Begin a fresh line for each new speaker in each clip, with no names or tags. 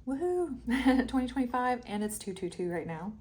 Woohoo! 2025, and it's 222 right now.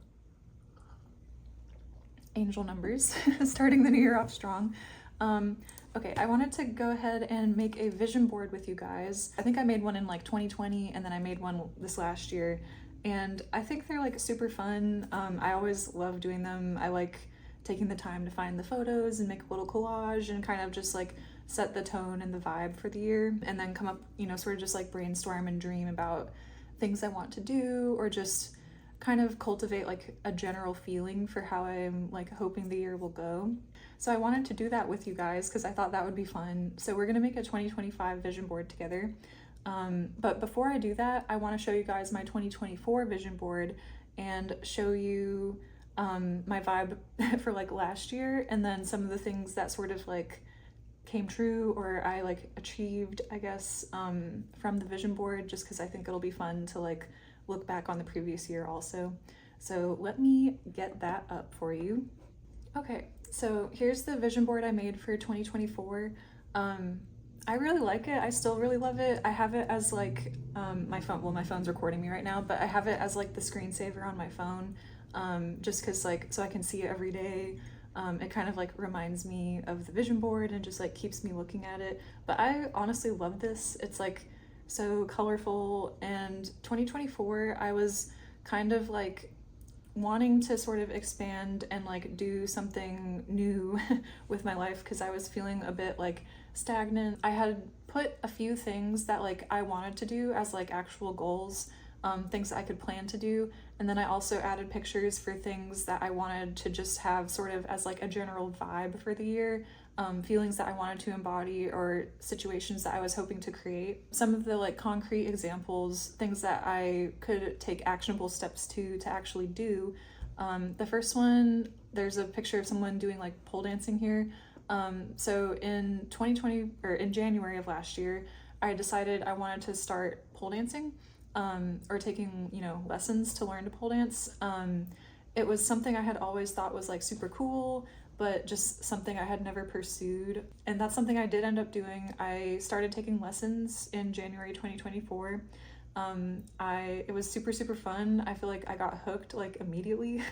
Angel numbers, starting the new year off strong. Okay, I wanted to go ahead and make a vision board with you guys. I think I made one in like 2020, and then I made one this last year, and I think they're like super fun. I always love doing them. I like taking the time to find the photos and make a little collage and kind of just like set the tone and the vibe for the year, and then come up, sort of just like brainstorm and dream about things I want to do, or just kind of cultivate like a general feeling for how I'm like hoping the year will go. So I wanted to do that with you guys because I thought that would be fun. So we're gonna make a 2025 vision board together. But before I do that, I want to show you guys my 2024 vision board and show you my vibe for like last year, and then some of the things that sort of like came true or I like achieved, I guess, from the vision board, just because I think it'll be fun to like look back on the previous year also. So let me get that up for you. Okay, so here's the vision board I made for 2024. I really like it. I still really love it. I have it as like my phone, well, my phone's recording me right now, but I have it as like the screensaver on my phone, just because like, so I can see it every day. It kind of like reminds me of the vision board and just like keeps me looking at it. But I honestly love this. It's like so colorful, and 2024 I was kind of like wanting to sort of expand and like do something new with my life because I was feeling a bit like stagnant. I had put a few things that like I wanted to do as like actual goals, things that I could plan to do, and then I also added pictures for things that I wanted to just have sort of as like a general vibe for the year, feelings that I wanted to embody or situations that I was hoping to create. Some of the like concrete examples, things that I could take actionable steps to actually do. The first one, there's a picture of someone doing like pole dancing here. So in 2020 or in January of last year, I decided I wanted to start pole dancing, or taking, lessons to learn to pole dance. It was something I had always thought was like super cool, but just something I had never pursued. And that's something I did end up doing. I started taking lessons in January 2024. It was super, super fun. I feel like I got hooked like immediately.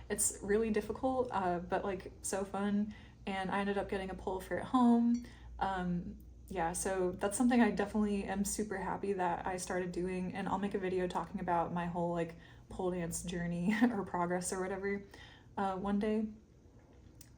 It's really difficult, but like so fun. And I ended up getting a pole for at home. Yeah, so that's something I definitely am super happy that I started doing, and I'll make a video talking about my whole like pole dance journey or progress or whatever one day.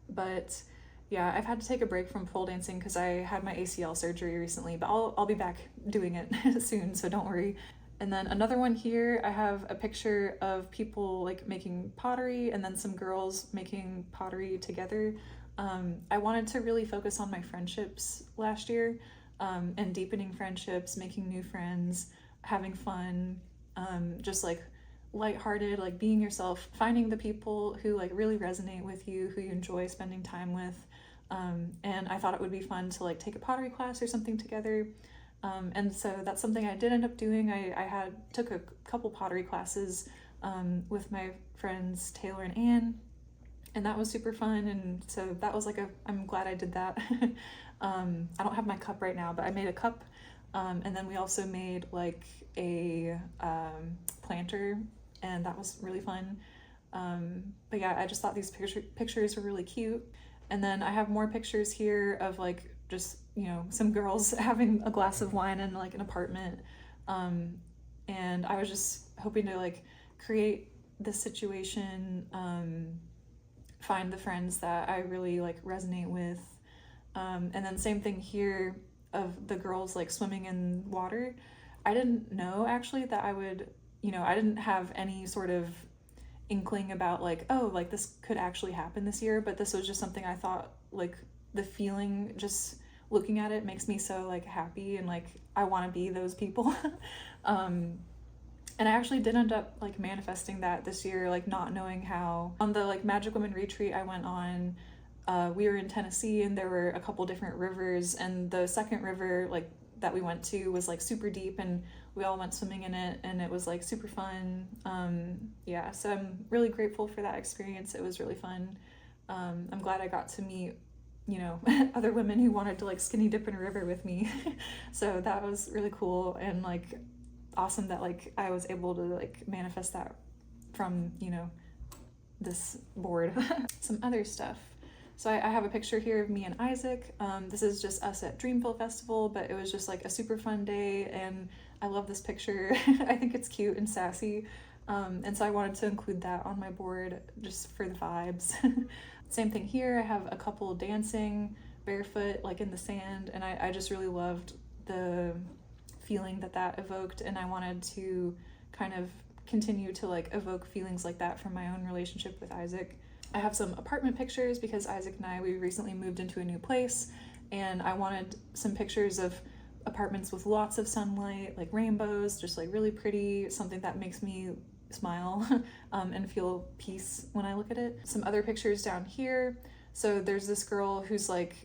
But yeah, I've had to take a break from pole dancing because I had my ACL surgery recently, but I'll be back doing it soon, so don't worry. And then another one here, I have a picture of people like making pottery and then some girls making pottery together. I wanted to really focus on my friendships last year, and deepening friendships, making new friends, having fun, just like lighthearted, like being yourself, finding the people who like really resonate with you, who you enjoy spending time with. And I thought it would be fun to like take a pottery class or something together. And so that's something I did end up doing. I took a couple pottery classes with my friends Taylor and Anne, and that was super fun. And so that was like I'm glad I did that. I don't have my cup right now, but I made a cup. And then we also made like a planter, and that was really fun. But yeah, I just thought these pictures were really cute. And then I have more pictures here of like just, some girls having a glass of wine in like an apartment. And I was just hoping to like create this situation, find the friends that I really like resonate with. And then same thing here of the girls like swimming in water. I didn't know actually that I would, I didn't have any sort of inkling about like, oh, like this could actually happen this year, but this was just something I thought, like the feeling just looking at it makes me so like happy, and like I want to be those people. And I actually did end up like manifesting that this year, like not knowing how. On the like Magic Women retreat I went on, we were in Tennessee and there were a couple different rivers, and the second river like that we went to was like super deep, and we all went swimming in it, and it was like super fun. Yeah, so I'm really grateful for that experience. It was really fun. I'm glad I got to meet, other women who wanted to like skinny dip in a river with me. So that was really cool. And like awesome that like I was able to like manifest that from, you know, this board. Some other stuff. So I have a picture here of me and Isaac. This is just us at Dreamville Festival, but it was just like a super fun day, and I love this picture. I think it's cute and sassy, and so I wanted to include that on my board just for the vibes. Same thing here, I have a couple dancing barefoot like in the sand, and I just really loved the feeling that evoked, and I wanted to kind of continue to like evoke feelings like that from my own relationship with Isaac. I have some apartment pictures because Isaac and we recently moved into a new place, and I wanted some pictures of apartments with lots of sunlight, like rainbows, just like really pretty, something that makes me smile and feel peace when I look at it. Some other pictures down here. So there's this girl who's like,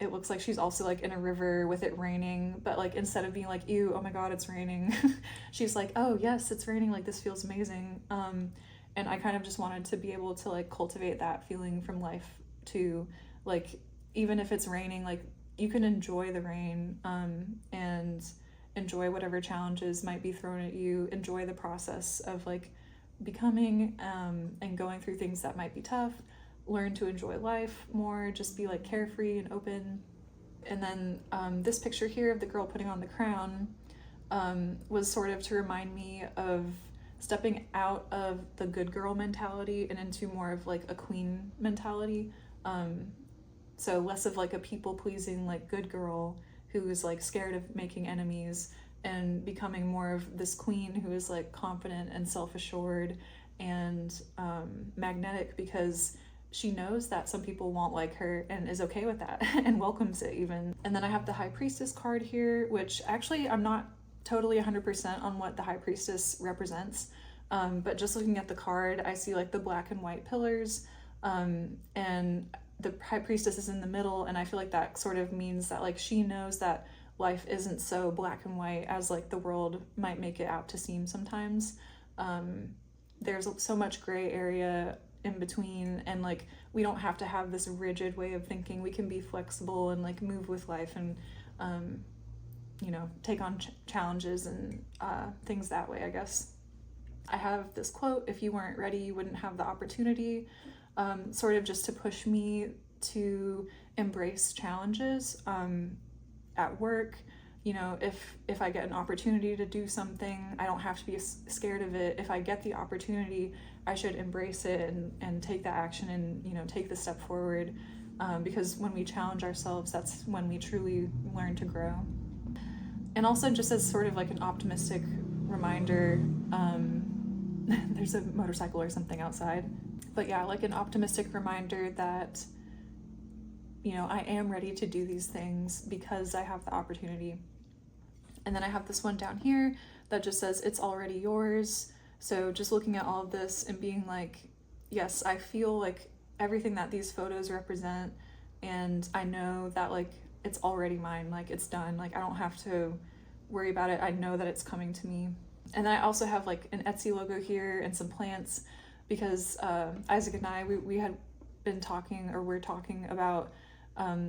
it looks like she's also like in a river with it raining, but like instead of being like, ew, oh my god, it's raining, she's like, oh yes, it's raining, like this feels amazing. And I kind of just wanted to be able to like cultivate that feeling from life too. Like, even if it's raining, like you can enjoy the rain, and enjoy whatever challenges might be thrown at you, enjoy the process of like becoming, and going through things that might be tough, learn to enjoy life more, just be like carefree and open. And then this picture here of the girl putting on the crown was sort of to remind me of stepping out of the good girl mentality and into more of like a queen mentality. So less of like a people pleasing like good girl who is like scared of making enemies, and becoming more of this queen who is like confident and self-assured and magnetic, because she knows that some people won't like her and is okay with that and welcomes it even. And then I have the High Priestess card here, which actually I'm not totally 100% on what the High Priestess represents, but just looking at the card, I see like the black and white pillars, and the High Priestess is in the middle, and I feel like that sort of means that like she knows that life isn't so black and white as like the world might make it out to seem sometimes. There's so much gray area in between, and like we don't have to have this rigid way of thinking. We can be flexible and like move with life, and you know, take on challenges and things that way, I guess. I have this quote, if you weren't ready, you wouldn't have the opportunity, sort of just to push me to embrace challenges at work. You know, if I get an opportunity to do something, I don't have to be scared of it. If I get the opportunity, I should embrace it and take that action and, you know, take the step forward, because when we challenge ourselves, that's when we truly learn to grow. And also just as sort of like an optimistic reminder, there's a motorcycle or something outside, but yeah, like an optimistic reminder that, you know, I am ready to do these things because I have the opportunity. And then I have this one down here that just says, it's already yours. So just looking at all of this and being like, yes, I feel like everything that these photos represent, and I know that like it's already mine, like it's done, like I don't have to worry about it. I know that it's coming to me. And then I also have like an Etsy logo here and some plants, because Isaac and we had been talking, or we're talking about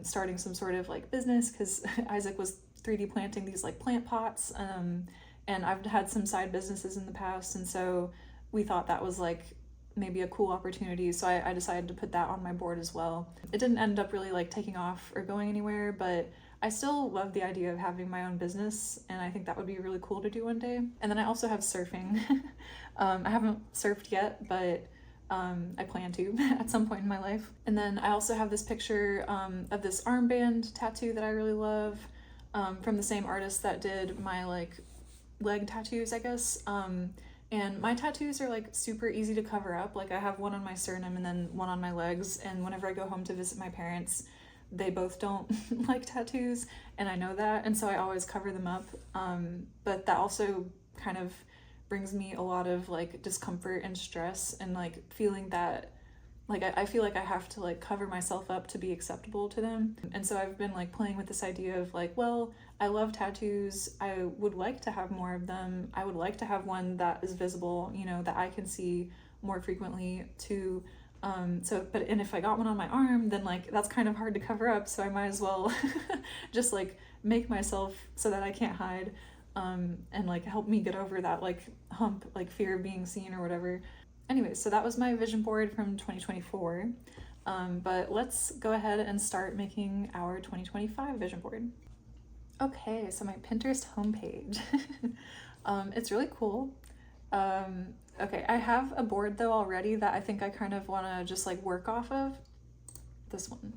starting some sort of like business, because Isaac was 3D planting these like plant pots, and I've had some side businesses in the past, and so we thought that was like maybe a cool opportunity, so I decided to put that on my board as well. It didn't end up really like taking off or going anywhere, but I still love the idea of having my own business, and I think that would be really cool to do one day. And then I also have surfing. I haven't surfed yet, but I plan to at some point in my life. And then I also have this picture of this armband tattoo that I really love, from the same artist that did my like leg tattoos, I guess. And my tattoos are like super easy to cover up. Like I have one on my sternum and then one on my legs, and whenever I go home to visit my parents, they both don't like tattoos, and I know that, and so I always cover them up. But that also kind of brings me a lot of like discomfort and stress, and like feeling that like I feel like I have to like cover myself up to be acceptable to them. And so I've been like playing with this idea of like, well, I love tattoos, I would like to have more of them, I would like to have one that is visible, you know, that I can see more frequently too. And if I got one on my arm, then like that's kind of hard to cover up, so I might as well just like make myself so that I can't hide. and like help me get over that like hump, like fear of being seen or whatever. Anyway, so that was my vision board from 2024. But let's go ahead and start making our 2025 vision board. Okay, so my Pinterest homepage. It's really cool. Okay, I have a board though already that I think I kind of want to just like work off of. This one.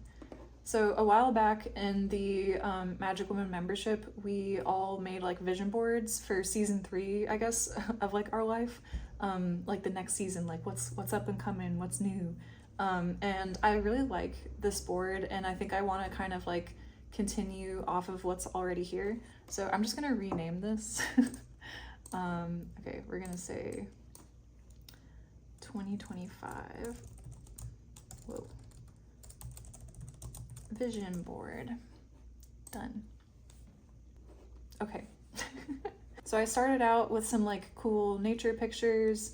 So a while back in the Magic Woman membership, we all made like vision boards for season 3, I guess, of like our life. Like the next season, like what's up and coming, what's new. And I really like this board, and I think I want to kind of like continue off of what's already here. So I'm just gonna rename this. Okay, we're gonna say 2025. Whoa. Vision board. Done. Okay. So I started out with some like cool nature pictures.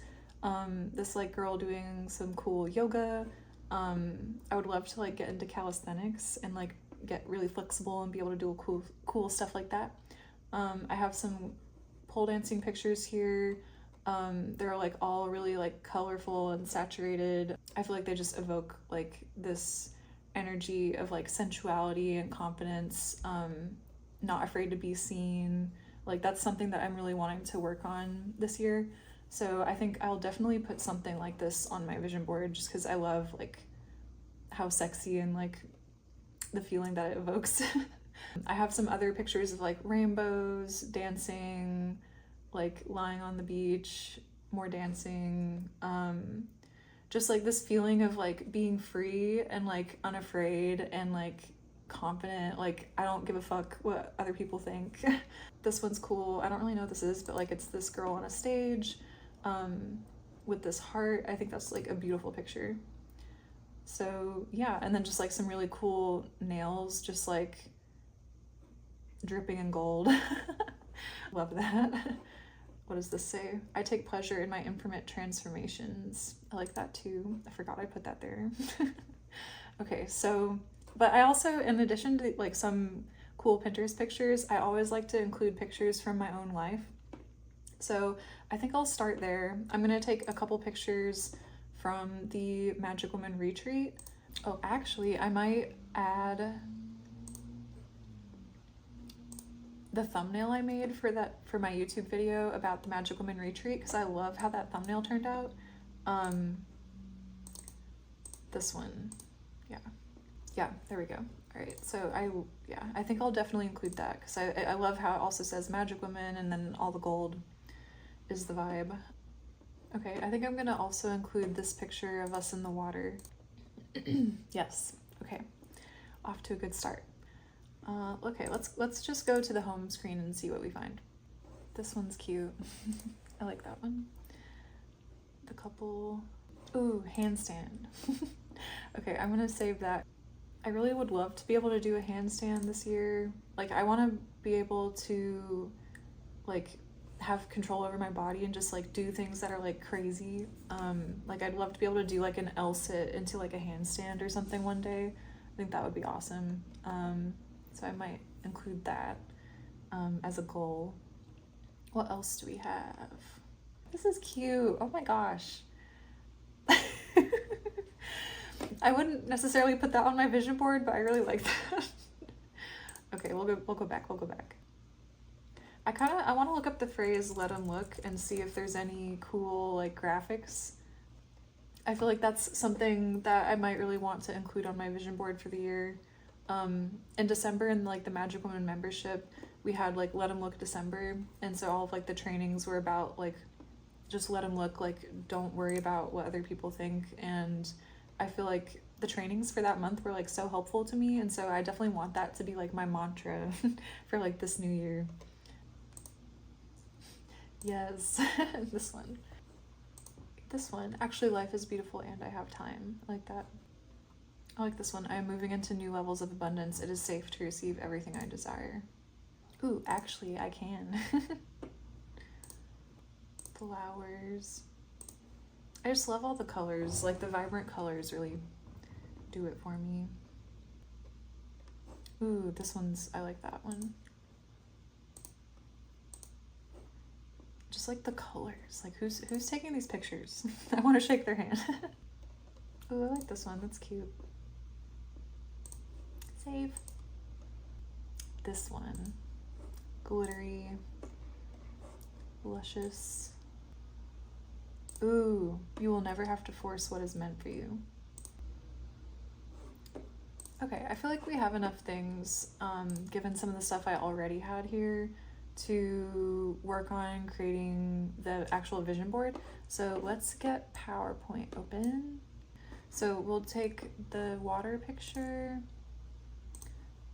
This like girl doing some cool yoga. I would love to like get into calisthenics and like get really flexible and be able to do cool stuff like that. I have some pole dancing pictures here. They're like all really like colorful and saturated. I feel like they just evoke like this energy of like sensuality and confidence, not afraid to be seen. Like that's something that I'm really wanting to work on this year. So I think I'll definitely put something like this on my vision board just because I love like how sexy and like the feeling that it evokes. I have some other pictures of like rainbows, dancing, like lying on the beach, more dancing, just like this feeling of like being free and like unafraid and like confident. Like I don't give a fuck what other people think. This one's cool. I don't really know what this is, but like it's this girl on a stage with this heart. I think that's like a beautiful picture. So yeah, and then just like some really cool nails, just like dripping in gold. Love that. What does this say? I take pleasure in my infinite transformations. I like that too. I forgot I put that there. Okay, so, but I also, in addition to like some cool Pinterest pictures, I always like to include pictures from my own life. So I think I'll start there. I'm gonna take a couple pictures from the Magic Woman retreat. Oh, actually, I might add the thumbnail I made for my YouTube video about the Magic Woman retreat, because I love how that thumbnail turned out. This one, yeah, there we go. All right, so I think I'll definitely include that because I love how it also says Magic Woman and then all the gold is the vibe. Okay, I think I'm gonna also include this picture of us in the water. Yes, okay, off to a good start. Okay, let's just go to the home screen and see what we find. This one's cute. I like that one. The couple. Ooh, handstand. Okay, I'm gonna save that. I really would love to be able to do a handstand this year. Like I want to be able to like have control over my body and just like do things that are like crazy. Like I'd love to be able to do like an L-sit into like a handstand or something one day. I think that would be awesome. So I might include that as a goal. What else do we have? This is cute. Oh my gosh. I wouldn't necessarily put that on my vision board, but I really like that. Okay, we'll go back. I want to look up the phrase "let them look" and see if there's any cool like graphics. I feel like that's something that I might really want to include on my vision board for the year. In December in like the Magic Woman membership, we had like Let 'em Look December, and so all of like the trainings were about like just let them look, like don't worry about what other people think. And I feel like the trainings for that month were like so helpful to me, and so I definitely want that to be like my mantra for like this new year. Yes. This one actually, life is beautiful and I have time. I like that. I like this one. I am moving into new levels of abundance. It is safe to receive everything I desire. Ooh, actually, I can. Flowers. I just love all the colors. Like the vibrant colors really do it for me. Ooh, I like that one. just like the colors. Like who's taking these pictures? I want to shake their hand. Oh, I like this one. That's cute. Save. This one. Glittery. Luscious. Ooh, you will never have to force what is meant for you. Okay, I feel like we have enough things, given some of the stuff I already had here, to work on creating the actual vision board. So let's get PowerPoint open. So we'll take the water picture,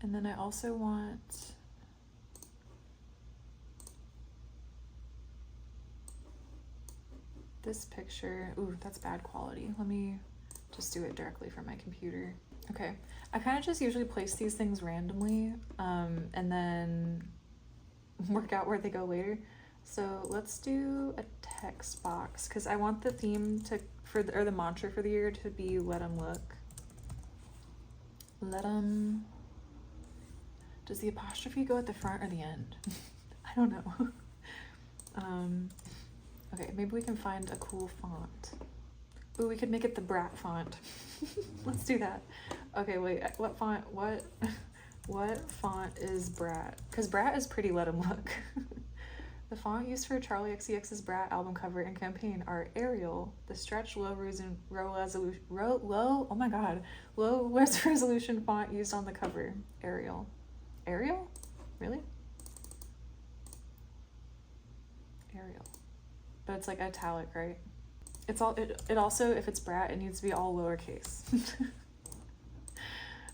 and then I also want this picture. Ooh, that's bad quality. Let me just do it directly from my computer. Okay, I kind of just usually place these things randomly, and then work out where they go later. So let's do a text box, because I want the theme to, or the mantra for the year to be let them look. Let them. Does the apostrophe go at the front or the end? I don't know. Okay, maybe we can find a cool font. Ooh, we could make it the Brat font. Let's do that. Okay, wait, what font, what font is Brat? Because Brat is pretty let 'em look. The font used for Charlie XCX's Brat album cover and campaign are Arial, the stretched low resolution font used on the cover. Arial. Arial? Really? Arial. But it's like italic, right? It's all, it also, if it's Brat, it needs to be all lowercase.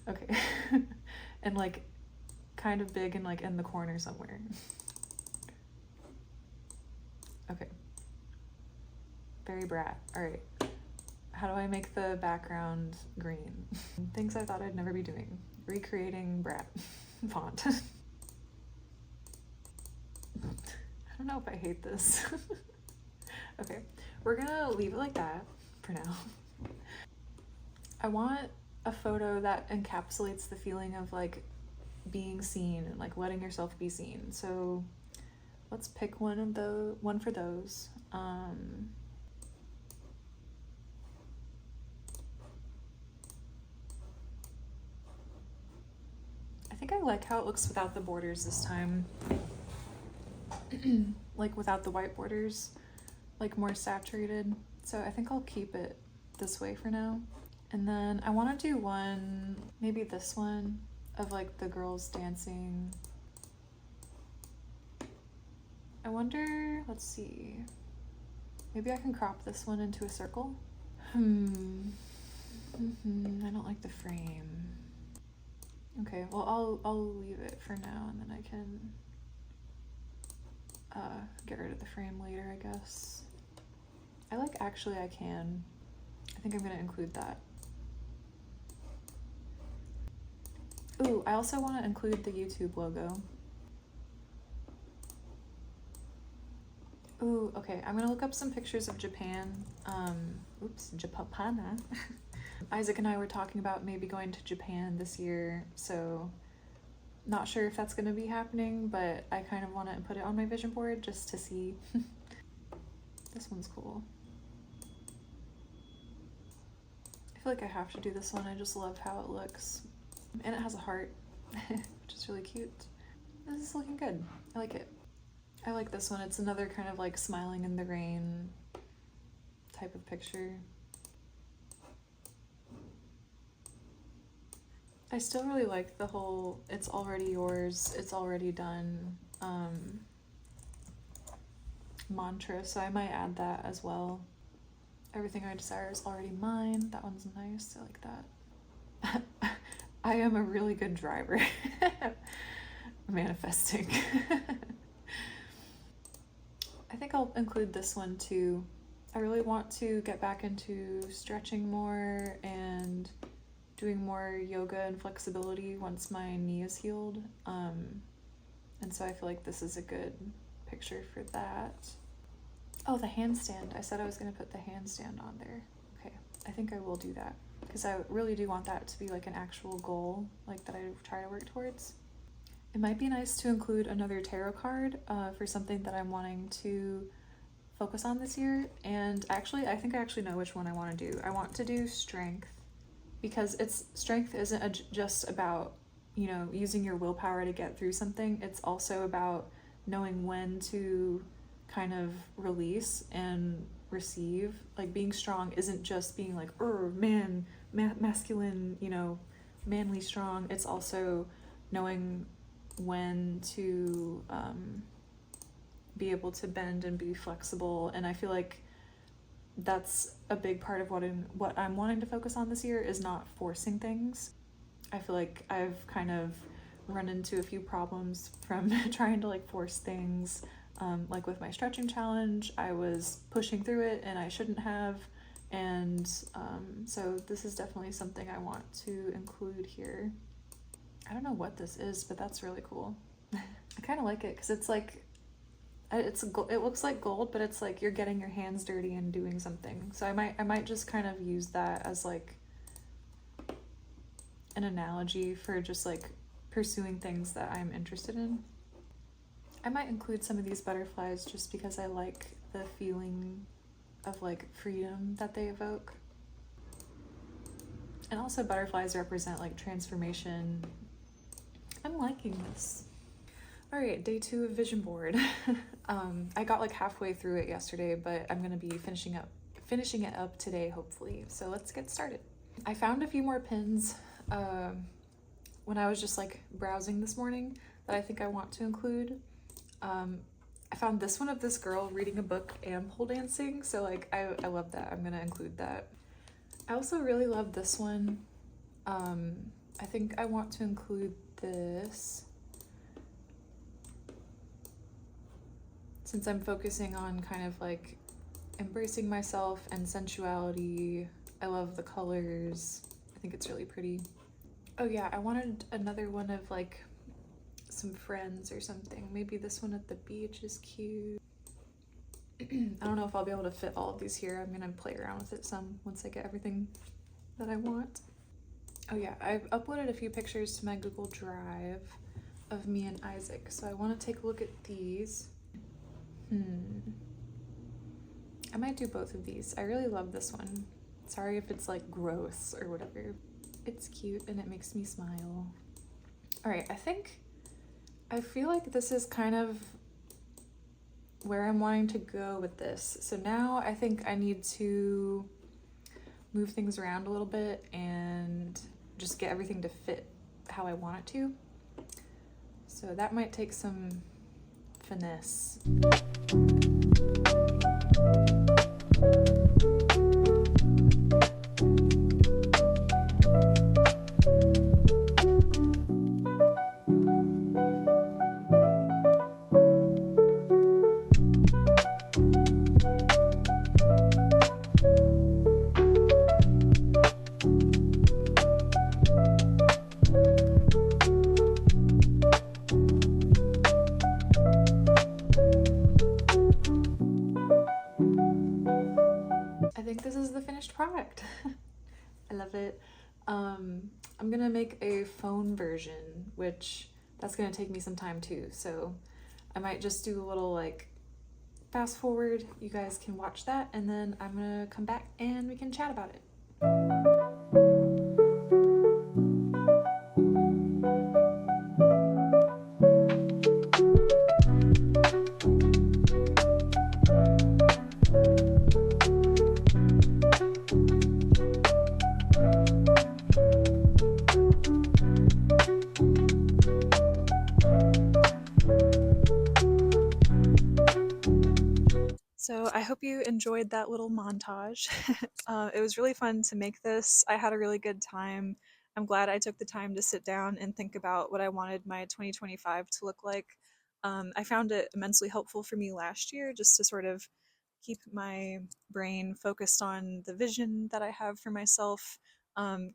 Okay. And like kind of big and like in the corner somewhere. Okay. Very Brat. All right. How do I make the background green? Things I thought I'd never be doing. Recreating Brat font. I don't know if I hate this. Okay, we're gonna leave it like that for now. I want a photo that encapsulates the feeling of like being seen and like letting yourself be seen. So let's pick one for those. I think I like how it looks without the borders this time. Like without the white borders, like more saturated. So I think I'll keep it this way for now. And then I want to do one, maybe this one, of like the girls dancing. I wonder, let's see. Maybe I can crop this one into a circle. I don't like the frame. Okay, well I'll leave it for now, and then I can get rid of the frame later, I guess. I like actually I can. I think I'm gonna include that. Ooh, I also want to include the YouTube logo. Ooh, okay, I'm gonna look up some pictures of Japan. Japana. Isaac and I were talking about maybe going to Japan this year, so not sure if that's gonna be happening, but I kind of want to put it on my vision board just to see. This one's cool. I feel like I have to do this one. I just love how it looks. And it has a heart, which is really cute. This is looking good. I like it. I like this one. It's another kind of like smiling in the rain type of picture. I still really like the whole it's already yours, it's already done mantra, so I might add that as well. Everything I desire is already mine. That one's nice. I like that. I am a really good driver. Manifesting. I think I'll include this one too. I really want to get back into stretching more and doing more yoga and flexibility once my knee is healed. And so I feel like this is a good picture for that. Oh, the handstand. I said I was going to put the handstand on there. Okay, I think I will do that because I really do want that to be like an actual goal, like that I try to work towards. It might be nice to include another tarot card for something that I'm wanting to focus on this year. And actually, I think I actually know which one I want to do. I want to do strength, because it's strength isn't just about, you know, using your willpower to get through something. It's also about knowing when to kind of release and receive. Like being strong isn't just being like, man, masculine, you know, manly strong. It's also knowing when to be able to bend and be flexible. And I feel like that's a big part of what I'm wanting to focus on this year, is not forcing things. I feel like I've kind of run into a few problems from trying to like force things. Like with my stretching challenge, I was pushing through it and I shouldn't have. And so this is definitely something I want to include here. I don't know what this is, but that's really cool. I kind of like it because it's like it looks like gold, but it's like you're getting your hands dirty and doing something. So I might just kind of use that as like an analogy for just like pursuing things that I'm interested in. I might include some of these butterflies just because I like the feeling of like freedom that they evoke. And also butterflies represent like transformation. I'm liking this. All right, day 2 of vision board. I got like halfway through it yesterday, but I'm gonna be finishing it up today, hopefully. So let's get started. I found a few more pins when I was just like browsing this morning that I think I want to include. I found this one of this girl reading a book and pole dancing, so like I love that. I'm gonna include that. I also really love this one. I think I want to include this. Since I'm focusing on kind of like embracing myself and sensuality, I love the colors. I think it's really pretty. Oh yeah, I wanted another one of like some friends or something. Maybe this one at the beach is cute. I don't know if I'll be able to fit all of these here. I'm gonna play around with it some once I get everything that I want. Oh yeah, I've uploaded a few pictures to my Google Drive of me and Isaac, so I want to take a look at these. I might do both of these. I really love this one. Sorry if it's like gross or whatever. It's cute and it makes me smile. All right, I feel like this is kind of where I'm wanting to go with this. So now I think I need to move things around a little bit and just get everything to fit how I want it to. So that might take some finesse. I think this is the finished product. I love it. I'm gonna make a phone version, which that's gonna take me some time too. So I might just do a little like fast forward. You guys can watch that, and then I'm gonna come back and we can chat about it. So I hope you enjoyed that little montage. It was really fun to make this. I had a really good time. I'm glad I took the time to sit down and think about what I wanted my 2025 to look like. I found it immensely helpful for me last year just to sort of keep my brain focused on the vision that I have for myself,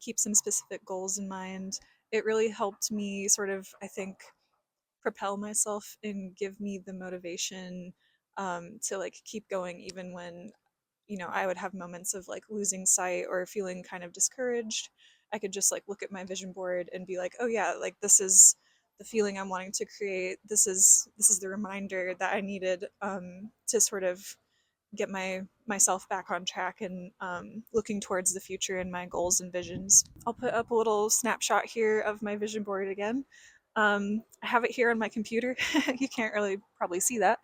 keep some specific goals in mind. It really helped me sort of, I think, propel myself and give me the motivation to like keep going even when, you know, I would have moments of like losing sight or feeling kind of discouraged. I could just like look at my vision board and be like, oh yeah, like this is the feeling I'm wanting to create. This is the reminder that I needed to sort of get myself back on track and looking towards the future and my goals and visions. I'll put up a little snapshot here of my vision board again. I have it here on my computer. You can't really probably see that,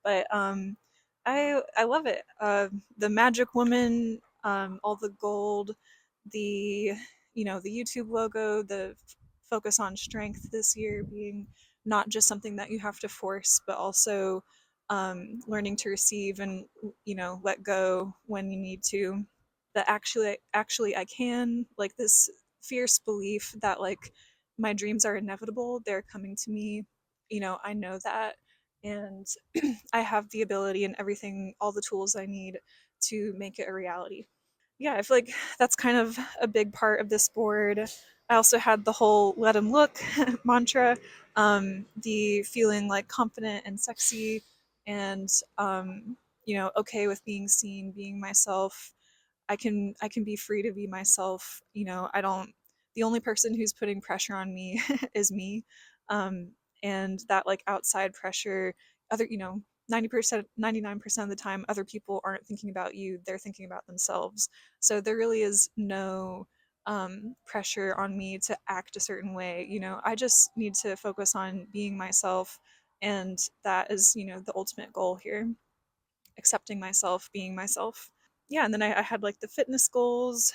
but I love it. The magic woman, all the gold, the the YouTube logo, the focus on strength this year being not just something that you have to force, but also learning to receive and let go when you need to. That actually I can, like, this fierce belief that like my dreams are inevitable, they're coming to me, I know that, and I have the ability and everything, all the tools I need to make it a reality. Yeah, I feel like that's kind of a big part of this board. I also had the whole let him look mantra, the feeling like confident and sexy and okay with being seen, being myself. I can be free to be myself. I don't the only person who's putting pressure on me is me. Um, and that like outside pressure, other 90%, 99% of the time other people aren't thinking about you, they're thinking about themselves. So there really is no pressure on me to act a certain way. I just need to focus on being myself, and that is the ultimate goal here, accepting myself, being myself. Yeah, and then I had like the fitness goals,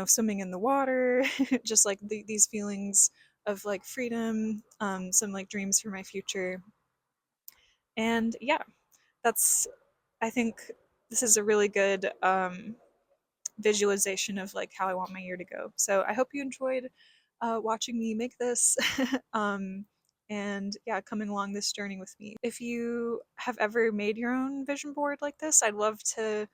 swimming in the water, just like these feelings of like freedom, some like dreams for my future. And yeah, that's, I think this is a really good visualization of like how I want my year to go. So I hope you enjoyed watching me make this. um, and yeah, coming along this journey with me. If you have ever made your own vision board like this, I'd love to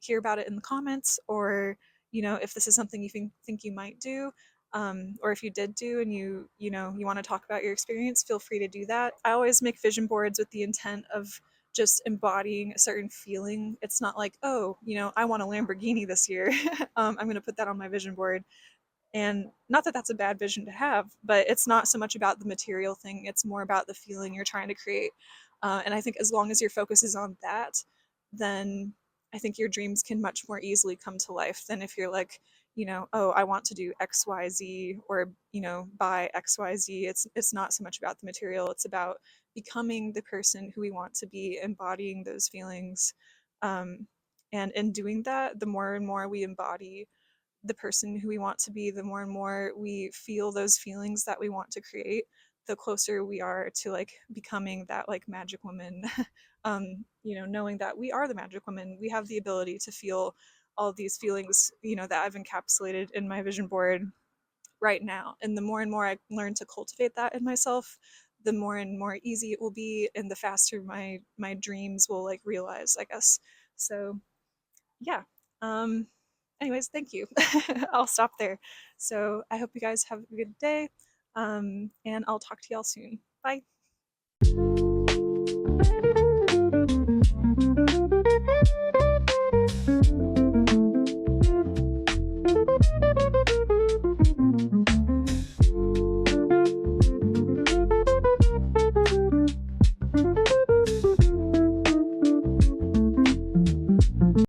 hear about it in the comments, or if this is something you think you might do. Or if you did do and you want to talk about your experience, feel free to do that. I always make vision boards with the intent of just embodying a certain feeling. It's not like, oh, I want a Lamborghini this year. I'm going to put that on my vision board. And not that that's a bad vision to have, but it's not so much about the material thing. It's more about the feeling you're trying to create. And I think as long as your focus is on that, then I think your dreams can much more easily come to life than if you're like, oh, I want to do X, Y, Z, or buy X, Y, Z. It's not so much about the material. It's about becoming the person who we want to be, embodying those feelings. Um, and in doing that, the more and more we embody the person who we want to be, the more and more we feel those feelings that we want to create, the closer we are to like becoming that like magic woman. Knowing that we are the magic woman, we have the ability to feel all these feelings, that I've encapsulated in my vision board right now. And the more and more I learn to cultivate that in myself, the more and more easy it will be, and the faster my dreams will like realize, I guess. So yeah. Um, Anyways, thank you. I'll stop there. So I hope you guys have a good day, and I'll talk to y'all soon. Bye.